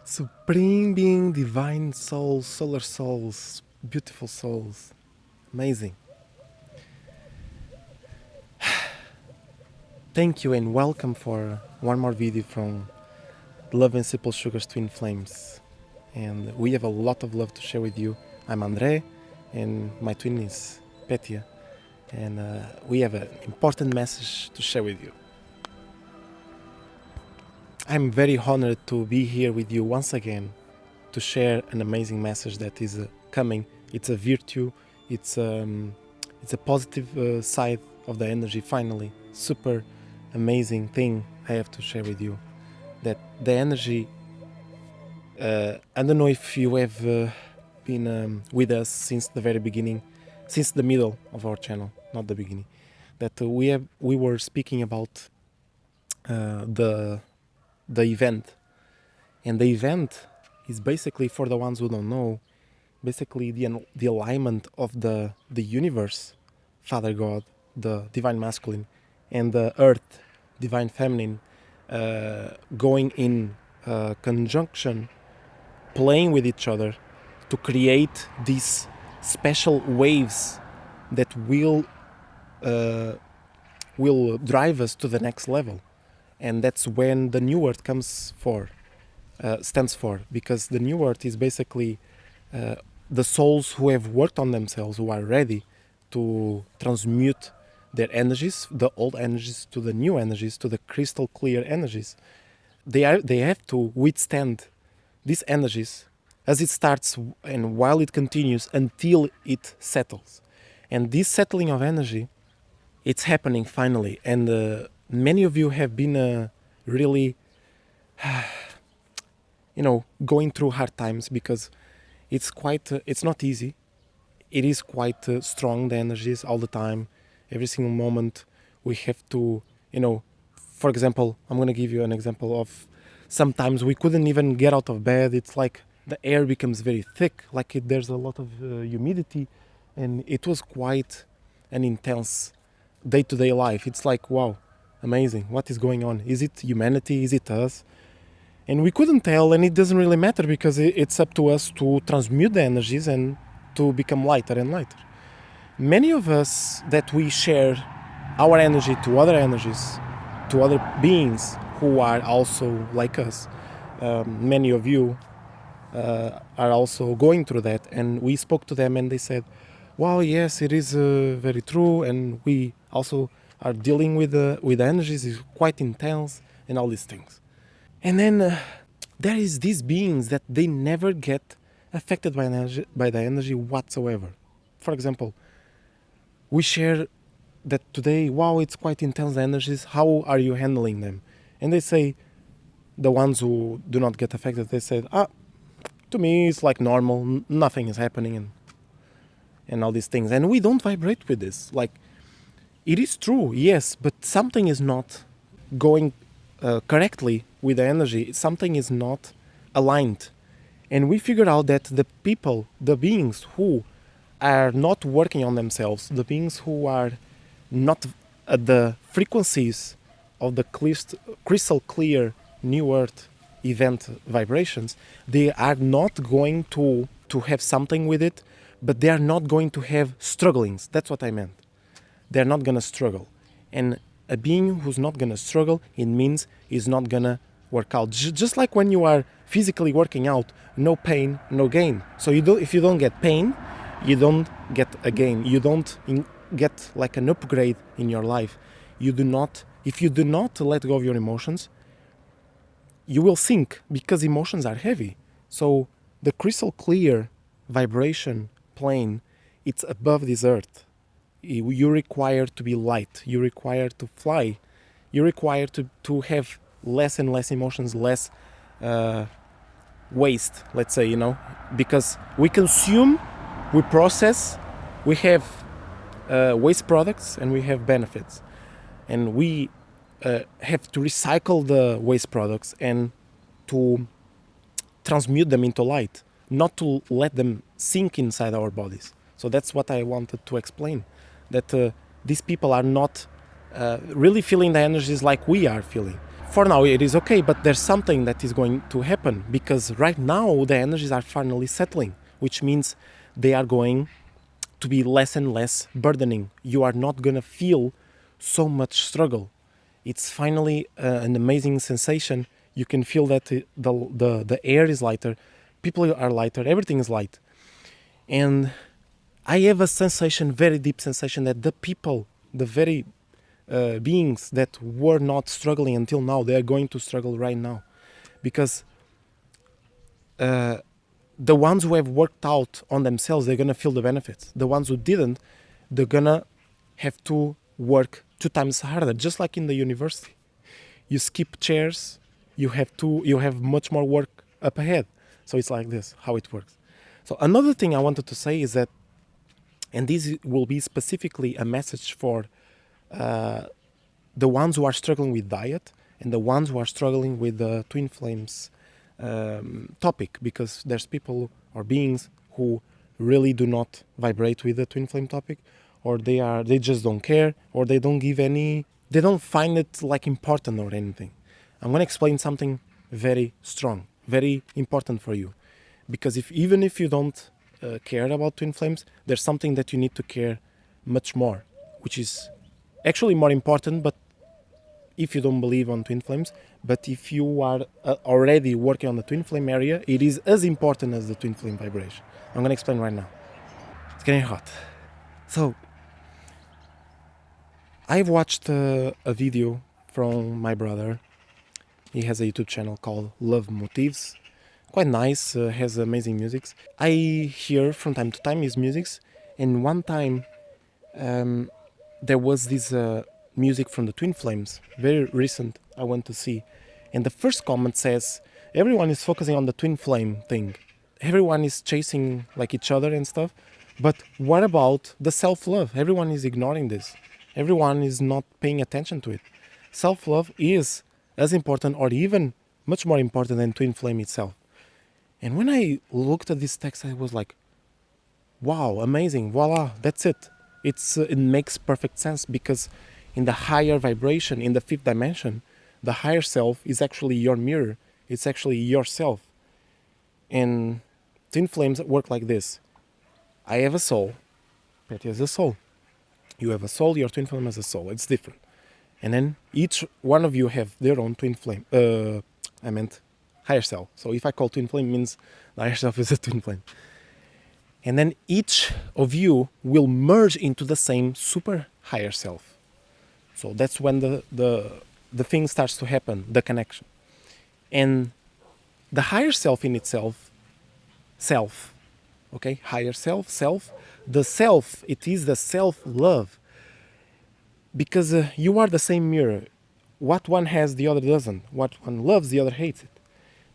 Supreme being, divine souls, solar souls, beautiful souls. Amazing. Thank you and welcome for one more video from Love and Simple Sugar's Twin Flames. And we have a lot of love to share with you. I'm André and my twin is Petya. And we have an important message to share with you. I'm very honored to be here with you once again to share an amazing message that is coming. It's a virtue, it's a positive side of the energy finally. Super amazing thing I have to share with you. That the energy, I don't know if you have been with us since the very beginning, since the middle of our channel, not the beginning, that we were speaking about the event. And the event is basically, for the ones who don't know, basically the alignment of the universe, Father God, the Divine Masculine, and the Earth, Divine Feminine, going in conjunction, playing with each other to create these special waves that will drive us to the next level. And that's when the New Earth stands for, because the New Earth is basically the souls who have worked on themselves, who are ready to transmute their energies, the old energies to the new energies, to the crystal clear energies. They have to withstand these energies as it starts and while it continues until it settles. And this settling of energy, it's happening finally. And many of you have been really, going through hard times because it's not easy. It is quite strong, the energies all the time. Every single moment we have to, for example, I'm going to give you an example of sometimes we couldn't even get out of bed. It's like the air becomes very thick, there's a lot of humidity, and it was quite an intense day-to-day life. It's like, wow, amazing, what is going on? Is it humanity? Is it us? And we couldn't tell, and it doesn't really matter because it's up to us to transmute the energies and to become lighter and lighter. Many of us that we share our energy to other energies, to other beings who are also like us. Many of you are also going through that, and we spoke to them and they said, wow, yes, it is very true, and we also are dealing with the energies, is quite intense and all these things. And then there is these beings that they never get affected by the energy whatsoever. For example, we share that today, wow, it's quite intense energies, how are you handling them? And they say, the ones who do not get affected, they said, to me it's like normal, nothing is happening and all these things. And we don't vibrate with this. It is true, yes, but something is not going correctly with the energy. Something is not aligned. And we figured out that the people, the beings who are not working on themselves, the beings who are not at the frequencies of the crystal clear New Earth event vibrations, they are not going to have something with it, but they are not going to have strugglings. That's what I meant. They're not going to struggle. And a being who's not going to struggle, it means is not going to work out. Just like when you are physically working out, no pain, no gain. So if you don't get pain, you don't get a gain. You don't get like an upgrade in your life. If you do not let go of your emotions, you will sink because emotions are heavy. So the crystal clear vibration plane, it's above this earth. You require to be light. You require to fly. You require to have less and less emotions, less waste, let's say, because we consume, we process, we have waste products and we have benefits. And we have to recycle the waste products and to transmute them into light, not to let them sink inside our bodies. So that's what I wanted to explain, that these people are not really feeling the energies like we are feeling. for now it is okay, but there's something that is going to happen, because right now the energies are finally settling, which means they are going to be less and less burdening. You are not gonna feel so much struggle. It's finally an amazing sensation. You can feel that the air is lighter, people are lighter, everything is light. And I have a sensation, very deep sensation, that the people, the very beings that were not struggling until now, they are going to struggle right now. Because the ones who have worked out on themselves, they're going to feel the benefits. The ones who didn't, they're going to have to work 2 times harder, just like in the university. You skip chairs, you have much more work up ahead. So it's like this, how it works. So another thing I wanted to say is that, and this will be specifically a message for the ones who are struggling with diet and the ones who are struggling with the twin flames topic, because there's people or beings who really do not vibrate with the twin flame topic, or they just don't care, or they don't find it like important or anything. I'm going to explain something very strong, very important for you, because even if you don't care about twin flames, there's something that you need to care much more, which is actually more important. But if you don't believe on twin flames, but if you are already working on the twin flame area, it is as important as the twin flame vibration. I'm going to explain right now. It's getting hot. So I've watched a video from my brother. He has a YouTube channel called Love Motives. Quite nice, has amazing musics. I hear from time to time his musics, and one time there was this music from the twin flames, very recent, I went to see. And the first comment says, everyone is focusing on the twin flame thing. Everyone is chasing like each other and stuff. But what about the self-love? Everyone is ignoring this. Everyone is not paying attention to it. Self-love is as important, or even much more important, than twin flame itself. And when I looked at this text, I was like, wow, amazing, voila, that's it. It makes perfect sense, because in the higher vibration, in the 5th dimension, the higher self is actually your mirror. It's actually yourself. And twin flames work like this. I have a soul. Petya has a soul. You have a soul, your twin flame has a soul. It's different. And then each one of you have their own twin flame. I meant higher self. So if I call twin flame, means the higher self is a twin flame. And then each of you will merge into the same super higher self. So that's when the thing starts to happen, the connection. And the higher self in itself, okay, higher self, the self, it is the self-love. Because you are the same mirror. What one has, the other doesn't. What one loves, the other hates it.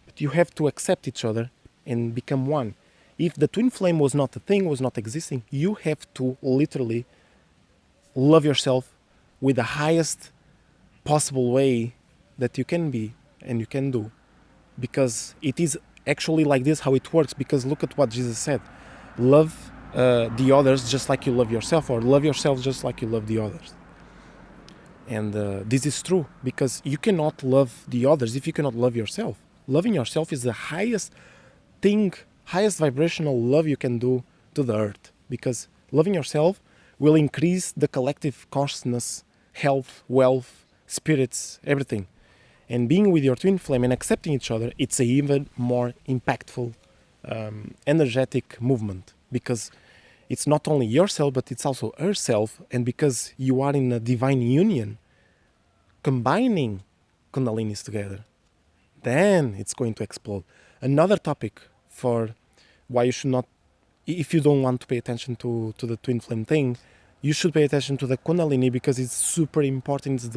But you have to accept each other and become one. If the twin flame was not a thing, was not existing, you have to literally love yourself with the highest possible way that you can be and you can do. Because it is actually like this how it works. Because look at what Jesus said. Love the others just like you love yourself, or love yourself just like you love the others. And this is true, because you cannot love the others if you cannot love yourself. Loving yourself is the highest thing, highest vibrational love you can do to the earth. Because loving yourself will increase the collective consciousness, health, wealth, spirits, everything. And being with your twin flame and accepting each other, it's an even more impactful, energetic movement. Because it's not only yourself, but it's also herself. And because you are in a divine union, combining Kundalinis together, then it's going to explode. Another topic for why you should not, if you don't want to pay attention to the twin flame thing, you should pay attention to the Kundalini, because it's super important. It's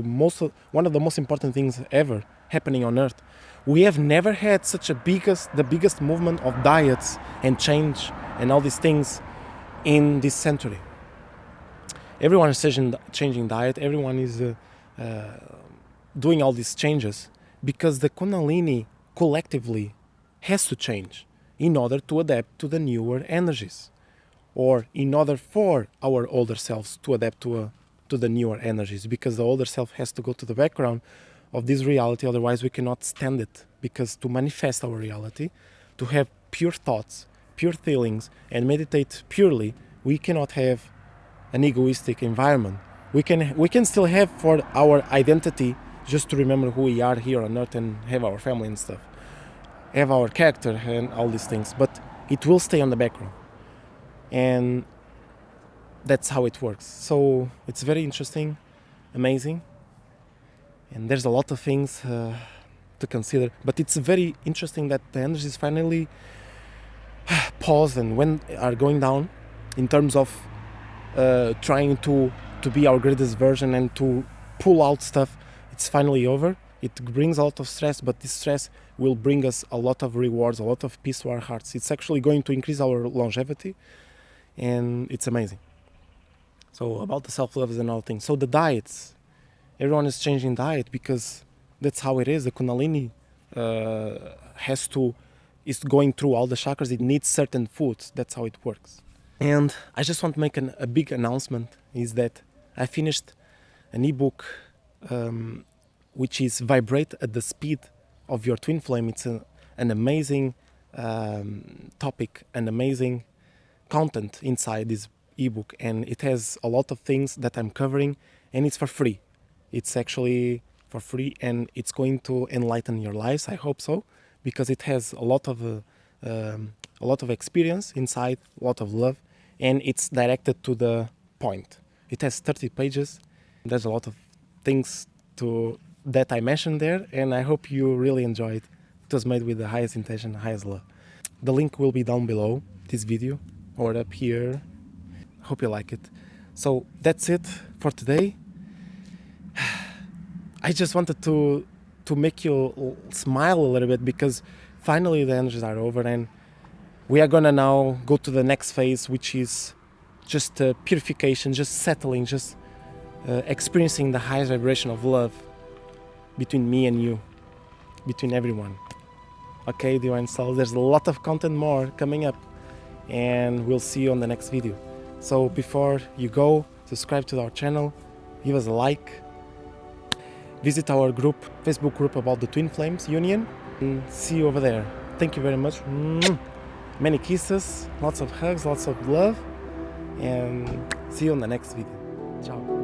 one of the most important things ever happening on Earth. We have never had such the biggest movement of diets and change and all these things in this century. Everyone is changing diet. Everyone is doing all these changes, because the Kundalini collectively has to change in order to adapt to the newer energies, or in order for our older selves to adapt to the newer energies, because the older self has to go to the background of this reality, otherwise we cannot stand it. Because to manifest our reality, to have pure thoughts, pure feelings, and meditate purely, we cannot have an egoistic environment. We can still have for our identity, just to remember who we are here on earth and have our family and stuff, have our character and all these things, but it will stay on the background. And that's how it works. So it's very interesting, amazing, and there's a lot of things to consider, but it's very interesting that the energies finally pause and when are going down in terms of trying to be our greatest version and to pull out stuff. It's finally over. It brings a lot of stress, but this stress will bring us a lot of rewards, a lot of peace to our hearts. It's actually going to increase our longevity, and it's amazing. So about the self-love is another thing. So the diets, everyone is changing diet because that's how it is. The Kundalini is going through all the chakras. It needs certain foods. That's how it works. And I just want to make a big announcement, is that I finished an ebook which is Vibrate at the Speed of Your Twin Flame. It's an amazing topic, an amazing content inside this ebook, and it has a lot of things that I'm covering, and it's for free. It's actually for free, and it's going to enlighten your lives. I hope so, because it has a lot of experience inside, a lot of love, and it's directed to the point. It has 30 pages. There's a lot of things that I mentioned there, and I hope you really enjoy it. It was made with the highest intention, highest love. The link will be down below this video or up here. Hope you like it. So that's it for today. I just wanted to make you smile a little bit, because finally the energies are over and we are gonna now go to the next phase, which is just purification, just settling, just experiencing the highest vibration of love between me and you, between everyone. Okay, Divine Souls, there's a lot of content more coming up, and we'll see you on the next video. So before you go, subscribe to our channel, give us a like, visit our group, Facebook group about the Twin Flames Union, and see you over there. Thank you very much. Many kisses, lots of hugs, lots of love, and see you on the next video. Ciao.